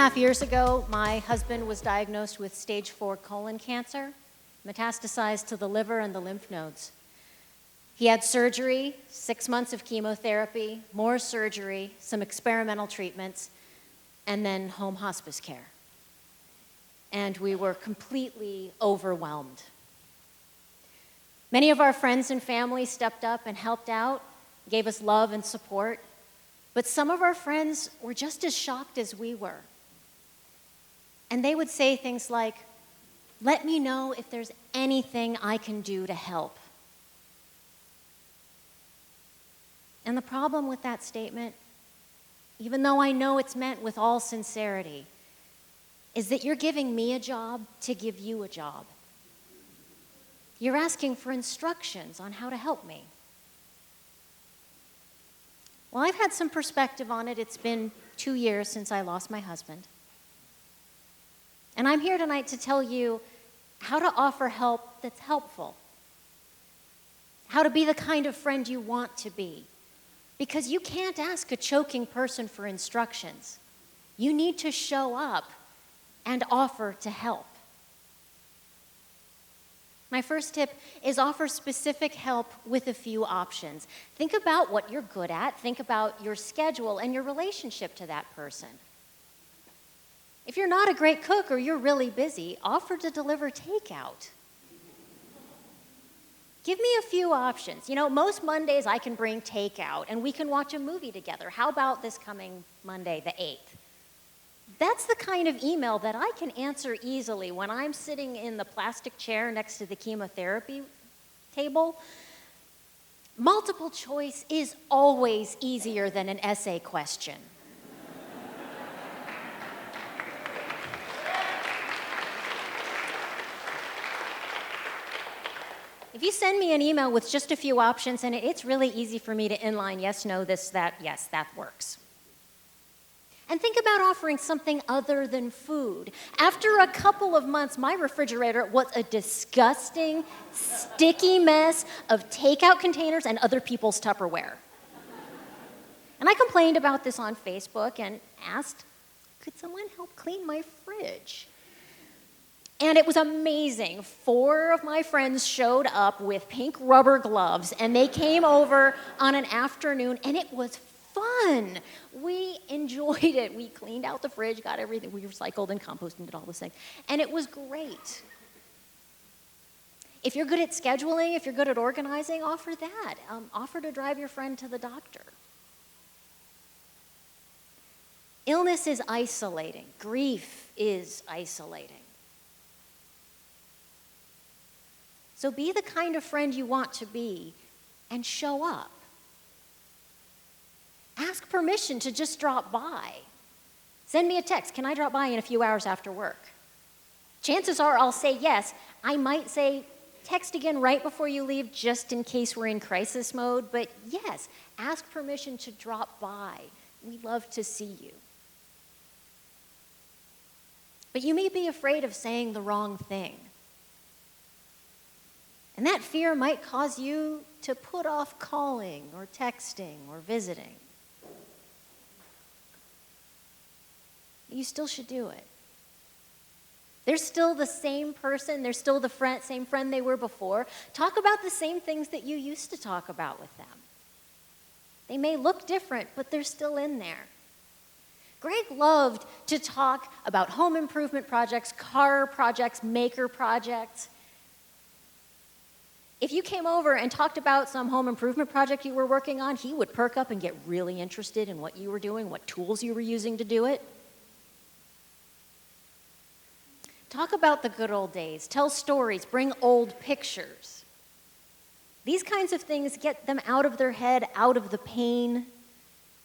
2.5 years ago, my husband was diagnosed with stage 4 colon cancer, metastasized to the liver and the lymph nodes. He had surgery, 6 months of chemotherapy, more surgery, some experimental treatments, and then home hospice care. And we were completely overwhelmed. Many of our friends and family stepped up and helped out, gave us love and support, but some of our friends were just as shocked as we were. And they would say things like, "Let me know if there's anything I can do to help." And the problem with that statement, even though I know it's meant with all sincerity, is that you're giving me a job to give you a job. You're asking for instructions on how to help me. Well, I've had some perspective on it. It's been 2 years since I lost my husband. And I'm here tonight to tell you how to offer help that's helpful. How to be the kind of friend you want to be. Because you can't ask a choking person for instructions. You need to show up and offer to help. My first tip is offer specific help with a few options. Think about what you're good at. Think about your schedule and your relationship to that person. If you're not a great cook or you're really busy, offer to deliver takeout. Give me a few options. You know, most Mondays I can bring takeout and we can watch a movie together. How about this coming Monday, the 8th? That's the kind of email that I can answer easily when I'm sitting in the plastic chair next to the chemotherapy table. Multiple choice is always easier than an essay question. If you send me an email with just a few options, and it's really easy for me to inline yes, no, this, that, yes, that works. And think about offering something other than food. After a couple of months, my refrigerator was a disgusting, sticky mess of takeout containers and other people's Tupperware. And I complained about this on Facebook and asked, could someone help clean my fridge? And it was amazing. 4 of my friends showed up with pink rubber gloves, and they came over on an afternoon, and it was fun. We enjoyed it. We cleaned out the fridge, got everything. We recycled and composted and did all those things. And it was great. If you're good at scheduling, if you're good at organizing, offer that. Offer to drive your friend to the doctor. Illness is isolating. Grief is isolating. So be the kind of friend you want to be and show up. Ask permission to just drop by. Send me a text. Can I drop by in a few hours after work? Chances are I'll say yes. I might say text again right before you leave just in case we're in crisis mode. But yes, ask permission to drop by. We'd love to see you. But you may be afraid of saying the wrong thing. And that fear might cause you to put off calling or texting or visiting. You still should do it. They're still the same person. They're still the same friend they were before. Talk about the same things that you used to talk about with them. They may look different, but they're still in there. Greg loved to talk about home improvement projects, car projects, maker projects. If you came over and talked about some home improvement project you were working on, he would perk up and get really interested in what you were doing, what tools you were using to do it. Talk about the good old days. Tell stories. Bring old pictures. These kinds of things get them out of their head, out of the pain,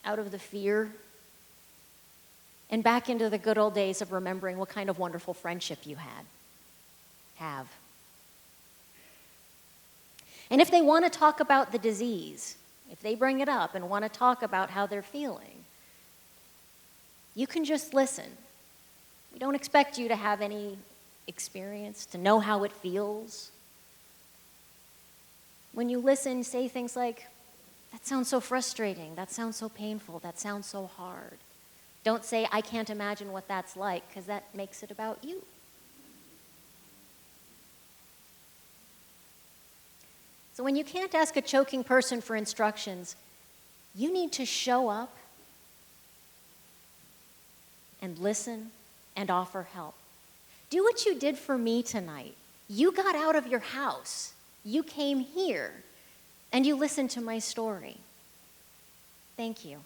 out of the fear, and back into the good old days of remembering what kind of wonderful friendship you have. And if they want to talk about the disease, if they bring it up and want to talk about how they're feeling, you can just listen. We don't expect you to have any experience, to know how it feels. When you listen, say things like, "That sounds so frustrating. That sounds so painful. That sounds so hard." Don't say, I can't imagine what that's like, because that makes it about you. So when you can't ask a choking person for instructions, you need to show up and listen and offer help. Do what you did for me tonight. You got out of your house. You came here, and you listened to my story. Thank you.